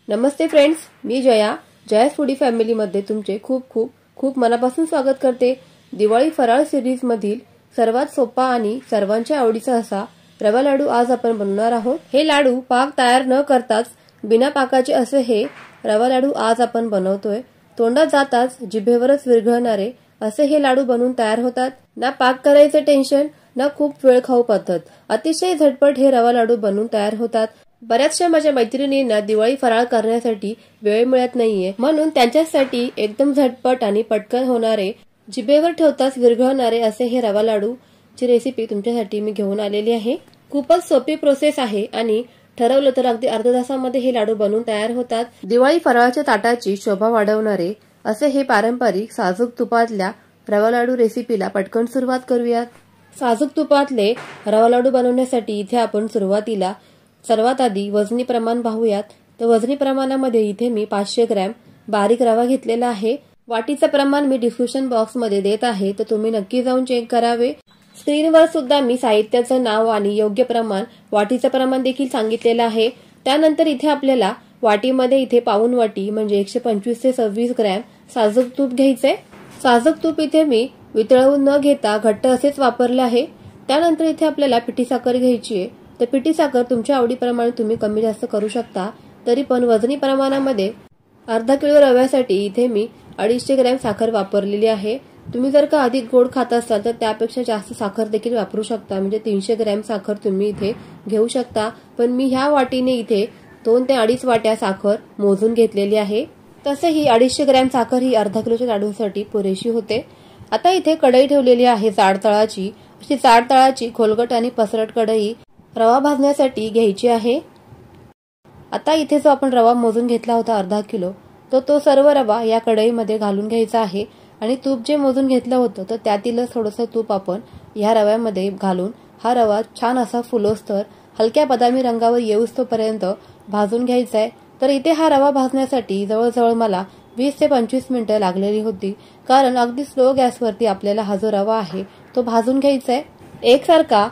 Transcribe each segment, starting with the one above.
नमस्ते friends, मी जयास foodie फॅमिलीमध्ये तुमचे खूप खूप खूप मनापासून स्वागत करते। दिवाळी फराळ सीरीज मधील सर्वात सोपा आणि सर्वांच्या आवडीचा असा रवा लाडू आज आपण बनवणार आहोत। हे लाडू पाक तयार न करताच बिना पाकाचे असे हे रवा लाडू आज आपण बनवतोय। तोंडात जाताच जिभेवरच विरघळणारे असे हे लाडू बनवून तयार होतात। ना पाक करायचे टेन्शन, ना खूप वेळ खाऊ पद्धत, अतिशय झटपट हे रवा लाडू बनवून तयार होतात। बऱ्याचशा माझ्या मैत्रिणींना दिवाळी फराळ करण्यासाठी वेळ मिळत नाहीये, म्हणून त्यांच्यासाठी एकदम झटपट आणि पटकन होणारे, जिभेवर ठेवताच विरघळणारे असे हे रवा लाडू ची रेसिपी तुमच्यासाठी मी घेऊन आलेली आहे। खूपच सोपी प्रोसेस आहे आणि ठरवलं तर अगदी अर्ध्या तासामध्ये हे लाडू बनवून तयार होतात। दिवाळी फराळाच्या ताटाची शोभा वाढवणारे असे हे पारंपरिक साजूक तुपातल्या रवा लाडू रेसिपीला पटकन सुरुवात करूयात। साजूक तुपातले रवा लाडू बनवण्यासाठी इथे आपण सुरुवातीला सर्वात आधी वजनी प्रमाण पाहूयात। तर वजनी प्रमाणामध्ये इथे मी 500 ग्रॅम बारीक रवा घेतलेला आहे। वाटीचं प्रमाण मी डिस्क्रिप्शन बॉक्स मध्ये देत आहे, तर तुम्ही नक्की जाऊन चेक करावे। स्क्रीनवर सुद्धा मी साहित्याचं नाव आणि योग्य प्रमाण, वाटीचं प्रमाण देखील सांगितलेलं आहे। त्यानंतर इथे आपल्याला वाटीमध्ये इथे पाऊण वाटी म्हणजे 125 ते 26 ग्रॅम साजूक तूप घ्यायचंय। साजूक तूप इथे मी वितळवून न घेता घट्ट असेच वापरले आहे। त्यानंतर इथे आपल्याला पिठी साखर घ्यायची आहे। तर पिठी साखर तुमच्या आवडीप्रमाणे तुम्ही कमी जास्त करू शकता। तरी पण वजनी प्रमाणामध्ये अर्धा किलो रव्यासाठी इथे मी 250 ग्रॅम साखर वापरलेली आहे। तुम्ही जर का अधिक गोड खात असाल तर त्यापेक्षा जास्त साखर देखील वापरू शकता, म्हणजे 300 ग्रॅम साखर तुम्ही इथे घेऊ शकता। पण मी ह्या वाटीने इथे 2 ते 2.5 वाट्या साखर मोजून घेतलेली आहे। तसेही 250 ग्रॅम साखर ही अर्धा किलोच्या लाडूसाठी पुरेशी होते। आता इथे कढई ठेवलेली आहे जाड तळाची। अशी जाड तळाची खोलगट आणि पसरट कढई रवा भाजण्यासाठी घ्यायची आहे। आता इथे जो आपण रवा मोजून घेतला होता अर्धा किलो, तो सर्व रवा या कढईमध्ये घालून घ्यायचा आहे आणि तूप जे मोजून घेतलं होतं तर त्यातीलच थोडंसं तूप आपण या रव्यामध्ये घालून हा रवा छान असा फुलोस्तर हलक्या बदामी रंगावर येऊस्तोपर्यंत भाजून घ्यायचा आहे। तर इथे हा रवा भाजण्यासाठी जवळजवळ मला 20 ते 25 मिनिटं लागलेली होती, कारण अगदी स्लो गॅसवरती आपल्याला हा जो रवा आहे तो भाजून घ्यायचा आहे। एकसारखा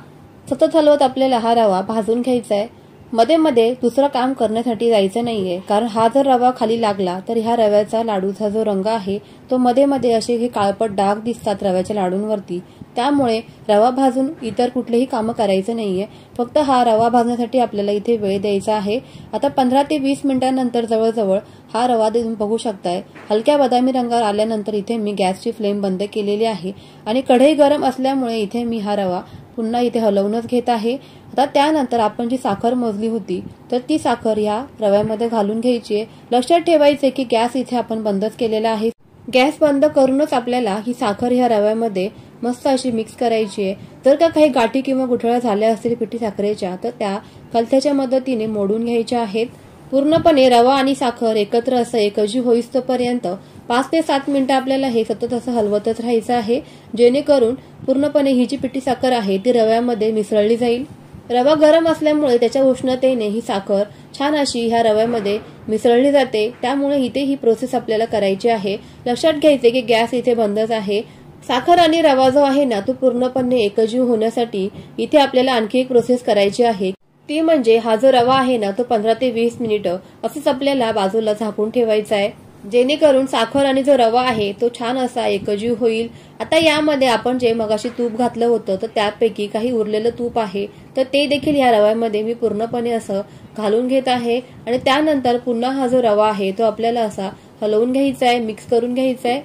सतत हलवत आपल्याला हा रवा भाजून घ्यायचा आहे। मध्ये मध्ये दुसरं काम करण्यासाठी जायचं नाहीये, कारण हा जर रवा खाली लागला तर ह्या रव्याचा लाडूचा जो रंग आहे तो मध्ये मध्ये असे हे काळपट डाग दिसतात रव्याच्या लाडूंवरती। त्यामुळे रवा भाजून इतर कुठलेही काम करायचं नाहीये, फक्त हा रवा भाजण्यासाठी आपल्याला इथे वेळ द्यायचा आहे। आता 15 ते 20 मिनिटांनंतर जवळजवळ हा रवा तुम्ही बघू शकताय हलक्या बदामी रंगावर आल्यानंतर इथे मी गॅसची फ्लेम बंद केलेली आहे आणि कढई गरम असल्यामुळे इथे मी हा रवा पुन्हा इथे हलवूनच घेत आहे। आता त्यानंतर आपण जी साखर मोजली होती तर ती साखर या रव्यामध्ये घालून घ्यायची आहे। लक्षात ठेवायचे की गॅस इथे आपण बंदच केलेला आहे। गॅस बंद करूनच आपल्याला ही साखर ह्या रव्यामध्ये मस्त अशी मिक्स करायची आहे। जर का काही गाठी किंवा गुठळ्या झाल्या असतील पिठी साखरेच्या तर त्या कलथ्याच्या मदतीने मोडून घ्यायच्या आहेत। पूर्णपणे रवा आणि साखर एकत्र असं एकजीव होईस्तोपर्यंत 5 ते 7 मिनिटं आपल्याला हे सतत असं हलवतच राहायचं आहे, जेणेकरून पूर्णपणे ही जी पिठी साखर आहे ती रव्यामध्ये मिसळली जाईल। रवा गरम असल्यामुळे त्याच्या उष्णतेने ही साखर छान अशी ह्या रव्यामध्ये मिसळली जाते, त्यामुळे इथे ही प्रोसेस आपल्याला करायची आहे। लक्षात घ्यायचे की गॅस इथे बंदच आहे। साखर आणि रवा जो आहे ना तो पूर्णपणे एकजीव होण्यासाठी इथे आपल्याला आणखी एक प्रोसेस करायची आहे, ती म्हणजे हा जो रवा आहे ना तो 15 ते 20 मिनिटं असंच आपल्याला बाजूला झाकून ठेवायचा आहे, जेणेकरून साखर आणि जो रवा आहे तो छान असा एकजीव होईल। आता यामध्ये आपण जे मगाशी तूप घातलं होतं तर त्यापैकी काही उरलेलं तूप आहे तर ते देखील या रव्यामध्ये मी पूर्णपणे असं घालून घेत आहे आणि त्यानंतर पुन्हा हा जो रवा आहे तो आपल्याला असा हलवून घ्यायचा आहे, मिक्स करून घ्यायचा आहे।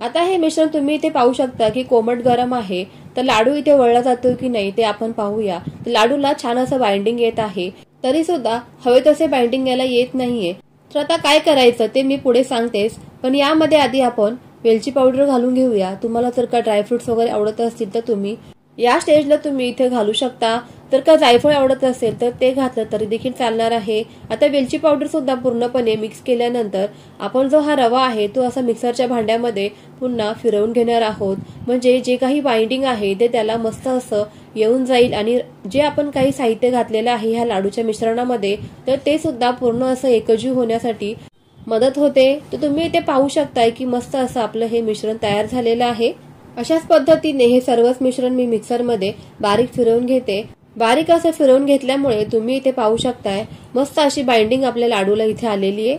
आता हे मिश्रण तुम्ही इथे पाहू शकता की कोमट गरम आहे, तर लाडू इथे वळला जातो की नाही ते आपण पाहूया। लाडूला छान असं बाइंडिंग येत आहे, तरी सुद्धा हवे तसे बाइंडिंग याला येत नाहीये। तर आता काय करायचं ते मी पुढे सांगतेस, पण यामध्ये आधी आपण वेलची पावडर घालून घेऊया। तुम्हाला जर का ड्रायफ्रुट्स वगैरे आवडत असतील तर तुम्ही या स्टेजला तुम्ही इथे घालू शकता। जर का जायफळ आवडत असेल तर ते घातलं तरी देखील चालणार आहे। आता वेलची पावडर सुद्धा पूर्णपणे मिक्स केल्यानंतर आपण जो हा रवा आहे तो असा मिक्सरच्या भांड्यामध्ये पुन्हा फिरवून घेणार आहोत, म्हणजे जे काही बाइंडिंग आहे ते त्याला मस्त असं येऊन जाईल आणि जे आपण काही साहित्य घातलेलं आहे ह्या लाडूच्या मिश्रणामध्ये तर ते सुद्धा पूर्ण असं एकजीव होण्यासाठी मदत होते। तर तुम्ही इथे पाहू शकताय की मस्त असं आपलं हे मिश्रण तयार झालेलं आहे। अशाच पद्धतीने हे सर्वच मिश्रण मी मिक्सरमध्ये बारीक फिरवून घेते। बारीक असं फिरवून घेतल्यामुळे तुम्ही इथे पाहू शकताय मस्त अशी बाइंडिंग आपल्या लाडूला इथे आलेली आहे।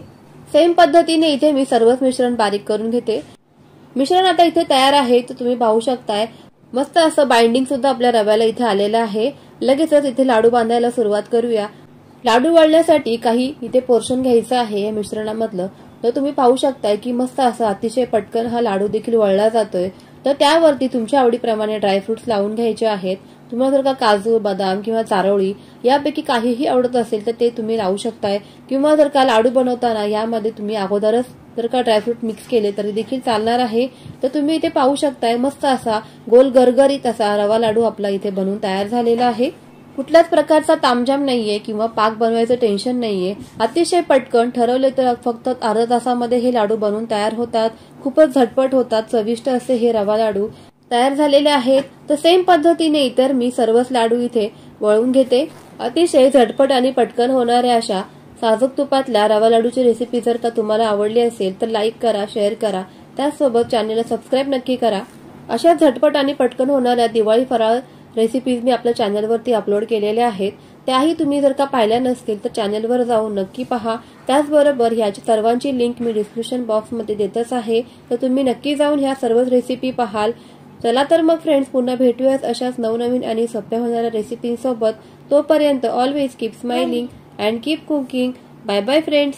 सेम पद्धतीने इथे मी सर्वच मिश्रण बारीक करून घेते। मिश्रण आता इथे तयार आहे, तर तुम्ही पाहू शकताय मस्त असं बाइंडिंग सुद्धा आपल्या रव्याला इथे आलेलं आहे। लगेचच इथे लाडू बांधायला सुरुवात करूया। लाडू वळण्यासाठी काही इथे पोर्शन घ्यायचं आहे या मिश्रणामधलं, तर तुम्ही पाहू शकताय की मस्त असा अतिशय पटकन हा लाडू देखील वळला जातोय। तर त्यावरती तुमच्या आवडीप्रमाणे ड्रायफ्रुट्स लावून घ्यायचे आहेत। तुम्हाला जर का काजू, बदाम किंवा चारोळी यापैकी काहीही आवडत असेल तर ते तुम्ही लावू शकताय, किंवा जर का लाडू बनवताना यामध्ये तुम्ही अगोदरच जर का ड्रायफ्रूट मिक्स केले तरी देखील चालणार आहे। तर तुम्ही इथे पाहू शकताय मस्त असा गोल गरगरीत असा रवा लाडू आपला इथे बनून तयार झालेला आहे। कुठल्याच प्रकारचा तामझाम नाहीये किंवा पाक बनवायचं टेन्शन नाहीये। अतिशय पटकन ठरवले तर फक्त अर्ध्या तासामध्ये हे लाडू बनवून तयार होतात। खूपच झटपट होतात, चविष्ट असे हे रवा लाडू तयार झालेले आहेत। तर सेम पद्धतीने इतर मी सर्वच लाडू इथे वळून घेते। अतिशय झटपट आणि पटकन होणाऱ्या अशा साजूक तुपातल्या रवा लाडूची रेसिपी जर का तुम्हाला आवडली असेल तर लाईक करा, शेअर करा, त्याचसोबत चॅनलला सबस्क्राईब नक्की करा। अशा झटपट आणि पटकन होणाऱ्या दिवाळी फराळ रेसिपीज मी आपल्या चॅनलवरती अपलोड केलेल्या आहेत। त्याही तुम्ही जर का पाहिल्या नसतील तर चॅनलवर जाऊन नक्की पहा। त्याचबरोबर ह्याची सर्वांची लिंक मी डिस्क्रिप्शन बॉक्समध्ये देतच आहे, तर तुम्ही नक्की जाऊन ह्या सर्वच रेसिपी पाहाल। चला तर मग फ्रेंड्स, पुन्हा भेटूयाच अशाच नवनवीन आणि सोप्या होणाऱ्या रेसिपींसोबत। तोपर्यंत always keep smiling and keep cooking. Bye bye friends.